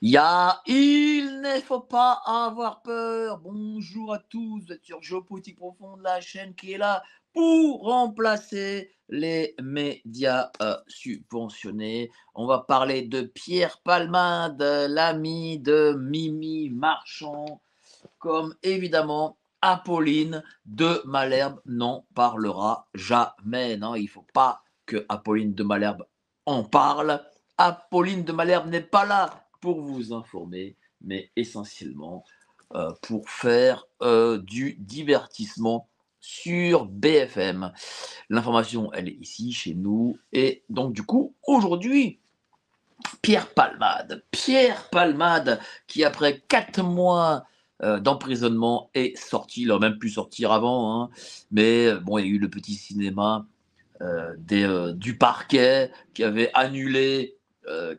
Il ne faut pas avoir peur. Bonjour à tous, vous êtes sur Géopolitique Profonde, la chaîne qui est là pour remplacer les médias subventionnés. On va parler de Pierre Palmade, l'ami de Mimi Marchand, comme évidemment Apolline de Malherbe n'en parlera jamais. Non, il ne faut pas que Apolline de Malherbe en parle. Apolline de Malherbe n'est pas là pour vous informer, mais essentiellement pour faire du divertissement sur BFM. L'information, elle est ici, chez nous. Et donc, du coup, aujourd'hui, Pierre Palmade, qui après 4 mois d'emprisonnement est sorti, il aurait même pu sortir avant, hein, mais bon, il y a eu le petit cinéma du parquet qui avait annulé,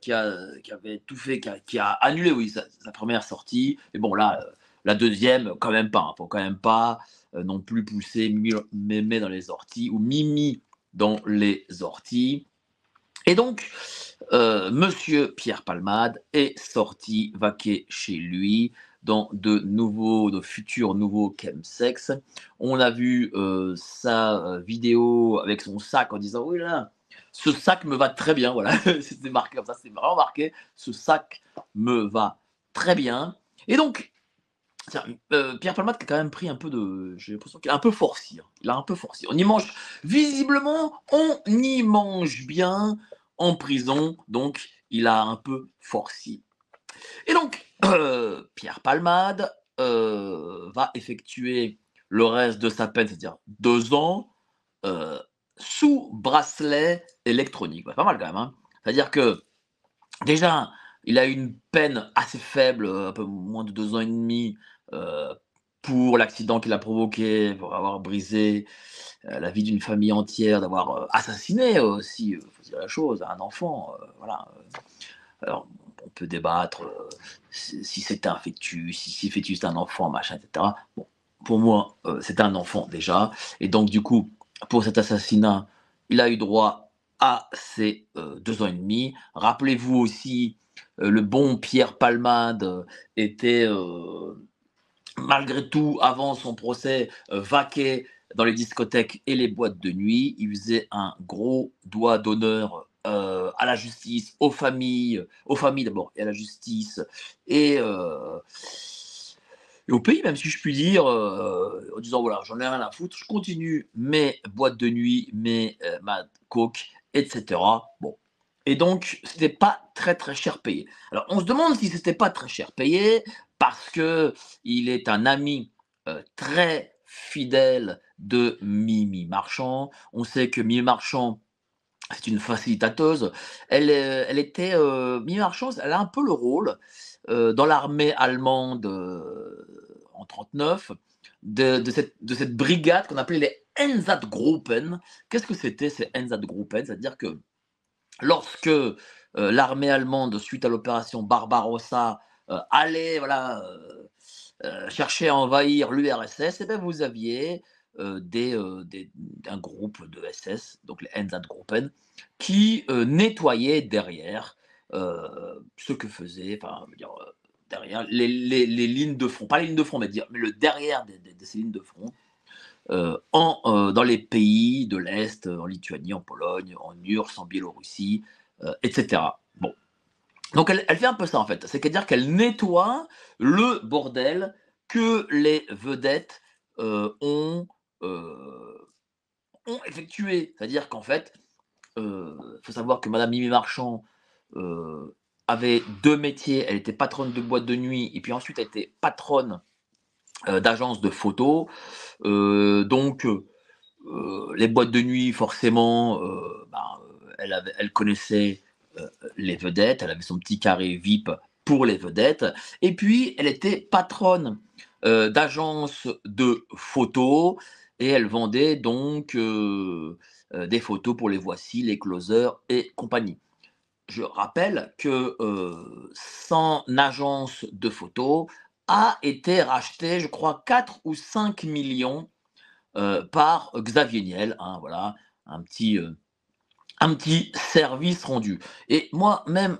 qui avait tout fait, qui a annulé, oui, sa première sortie. Et bon, là, la deuxième, quand même pas. Il ne faut quand même pas non plus pousser Mémé dans les orties ou Mimi dans les orties. Et donc, monsieur Pierre Palmade est sorti vaquer chez lui dans de futurs nouveaux chemsex. On a vu sa vidéo avec son sac en disant oui là, ce sac me va très bien. Voilà, c'était marqué comme ça, c'est vraiment marqué. Ce sac me va très bien. Et donc, Pierre Palmade qui a quand même pris un peu de. J'ai l'impression qu'il a un peu forci, hein. Il a un peu forci. On y mange, visiblement, on y mange bien en prison, donc il a un peu forci. Et donc, Pierre Palmade va effectuer le reste de sa peine, c'est-à-dire 2 ans, euh, sous bracelet électronique. Ouais, pas mal quand même, hein. C'est-à-dire que déjà, il a une peine assez faible, un peu moins de 2 ans et demi, heu, pour l'accident qu'il a provoqué, pour avoir brisé, la vie d'une famille entière, d'avoir, assassiné aussi, faut dire la chose, un enfant, voilà, alors on peut débattre, si c'était un fœtus, si fœtus c'est un enfant, machin et cetera. Bon, pour moi, c'était un enfant déjà et donc du coup, pour cet assassinat, il a eu droit à ces, 2 ans et demi. Rappelez-vous aussi, le bon Pierre Palmade, était, malgré tout, avant son procès, vaquait dans les discothèques et les boîtes de nuit. Il faisait un gros doigt d'honneur à la justice, aux familles d'abord, et à la justice, et, euh, et au pays, même si je puis dire, en disant voilà, j'en ai rien à foutre, je continue mes boîtes de nuit, ma coke, etc. Bon. Et donc, c'était pas très très cher payé. Alors, on se demande si c'était pas très cher payé parce que il est un ami très fidèle de Mimi Marchand. On sait que Mimi Marchand, c'est une facilitateuse. Elle était, Mimi Marchand, elle a un peu le rôle dans l'armée allemande en 1939 de cette brigade qu'on appelait les Einsatzgruppen. Qu'est-ce que c'était ces Einsatzgruppen? C'est-à-dire que lorsque l'armée allemande, suite à l'opération Barbarossa, allait voilà, chercher à envahir l'URSS, et bien vous aviez un groupe de SS, donc les Einsatzgruppen, qui nettoyaient derrière ce que faisaient, enfin, je veux dire, derrière les lignes de front, pas les lignes de front, mais le derrière de ces lignes de front, dans les pays de l'Est, en Lituanie, en Pologne, en URSS, en Biélorussie, etc. Bon, donc elle fait un peu ça en fait, c'est-à-dire qu'elle nettoie le bordel que les vedettes ont, heu, ont effectué. C'est-à-dire qu'en fait, faut savoir que madame Mimi Marchand, heu, avait 2 métiers. Elle était patronne de boîte de nuit et puis ensuite elle était patronne, d'agence de photos. Donc les boîtes de nuit forcément, elle connaissait les vedettes, elle avait son petit carré VIP pour les vedettes, et puis elle était patronne d'agences de photos et elle vendait donc des photos pour les Voici, les Closers et compagnie. Je rappelle que son agence de photos a été rachetée, je crois, 4 ou 5 millions par Xavier Niel, hein, voilà, un petit, un petit service rendu. Et moi, même,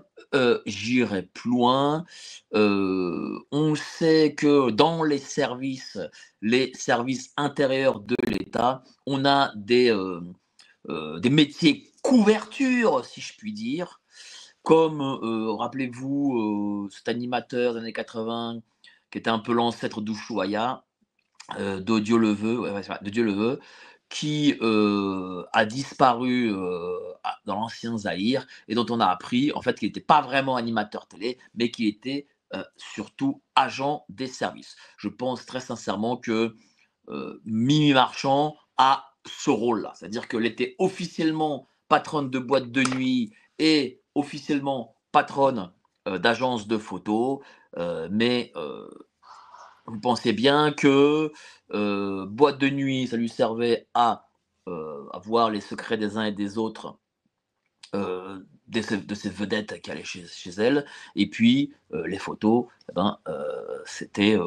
j'irais plus loin. On sait que dans les services intérieurs de l'État, on a des métiers couverture, si je puis dire, comme, rappelez-vous, cet animateur des années 80 qui était un peu l'ancêtre d'Ushuaïa, de Dieu le veut, ouais, ouais, c'est vrai, de Dieu le veut, qui, a disparu, dans l'ancien Zaïre et dont on a appris, en fait, qu'il n'était pas vraiment animateur télé, mais qu'il était, surtout agent des services. Je pense très sincèrement que, Mimi Marchand a ce rôle-là. C'est-à-dire qu'elle était officiellement patronne de boîte de nuit et officiellement patronne, d'agence de photos, mais, vous pensez bien que, boîte de nuit, ça lui servait à voir les secrets des uns et des autres, de ces vedettes qui allaient chez elle. Et puis, les photos, eh ben, c'était,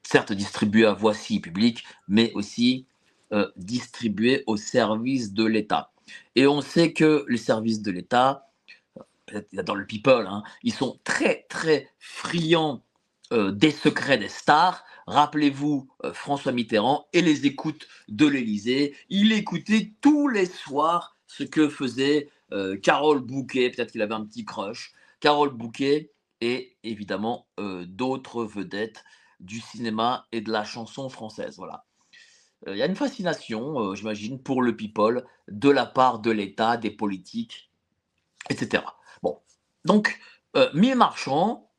certes distribué à Voici public, mais aussi, distribué au service de l'État. Et on sait que les services de l'État, peut-être dans le people, hein, ils sont très, très friands des secrets des stars. Rappelez-vous François Mitterrand et les écoutes de l'Élysée. Il écoutait tous les soirs ce que faisait Carole Bouquet, peut-être qu'il avait un petit crush, Carole Bouquet et évidemment d'autres vedettes du cinéma et de la chanson française. Voilà. Il y a une fascination, j'imagine, pour le people de la part de l'État, des politiques, etc. Bon, donc, Mille Marchand,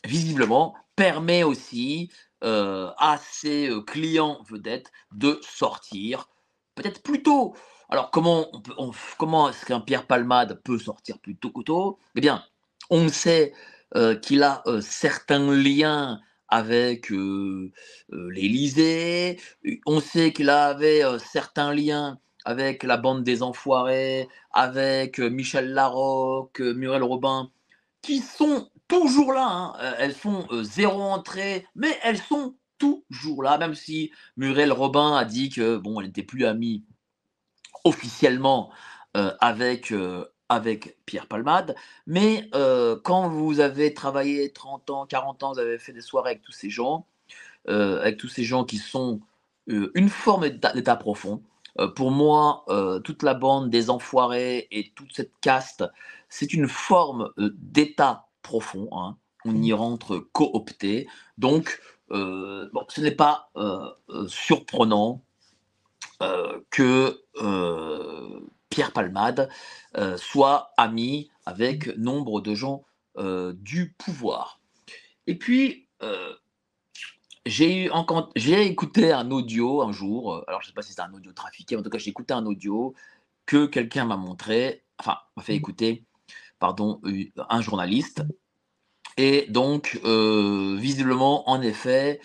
visiblement, permet aussi à ses clients vedettes de sortir peut-être plus tôt. Alors, comment est-ce qu'un Pierre Palmade peut sortir plus tôt qu'auto? Eh bien, on sait qu'il a certains liens avec l'Élysée, on sait qu'il avait certains liens avec la bande des Enfoirés, avec Michel Larocque, Muriel Robin, qui sont toujours là, hein. Elles font 0 entrée, mais elles sont toujours là, même si Muriel Robin a dit que bon, elle n'était plus amie officiellement avec Pierre Palmade. Mais quand vous avez travaillé 30 ans, 40 ans, vous avez fait des soirées avec tous ces gens qui sont une forme d'état profond. Pour moi, toute la bande des Enfoirés et toute cette caste, c'est une forme d'état profond, hein. On y rentre coopté. Donc, bon, ce n'est pas surprenant que Pierre Palmade soit ami avec nombre de gens du pouvoir. Et puis, j'ai écouté un audio un jour, alors je ne sais pas si c'est un audio trafiqué, mais en tout cas j'ai écouté un audio que quelqu'un m'a montré, enfin m'a fait écouter, pardon, un journaliste. Et donc, visiblement, en effet,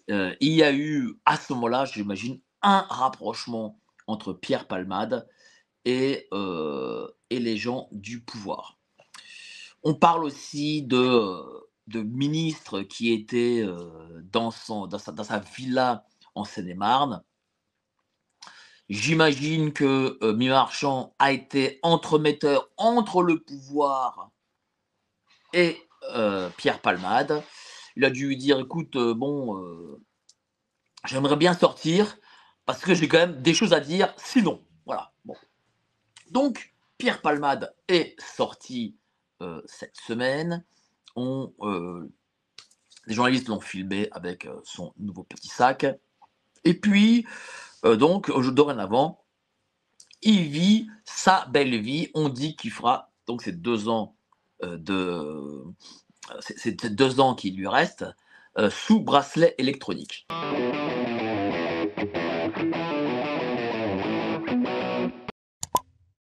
il y a eu à ce moment-là, j'imagine, un rapprochement entre Pierre Palmade et les gens du pouvoir. On parle aussi de ministres qui étaient dans sa villa en Seine-et-Marne. J'imagine que Marchand a été entremetteur entre le pouvoir et Pierre Palmade. Il a dû lui dire écoute, bon, j'aimerais bien sortir parce que j'ai quand même des choses à dire, sinon. Voilà. Bon. Donc, Pierre Palmade est sorti cette semaine. Les journalistes l'ont filmé avec son nouveau petit sac. Et puis, donc, dorénavant, il vit sa belle vie. On dit qu'il fera donc ces 2 ans c'est 2 ans qui lui restent sous bracelet électronique.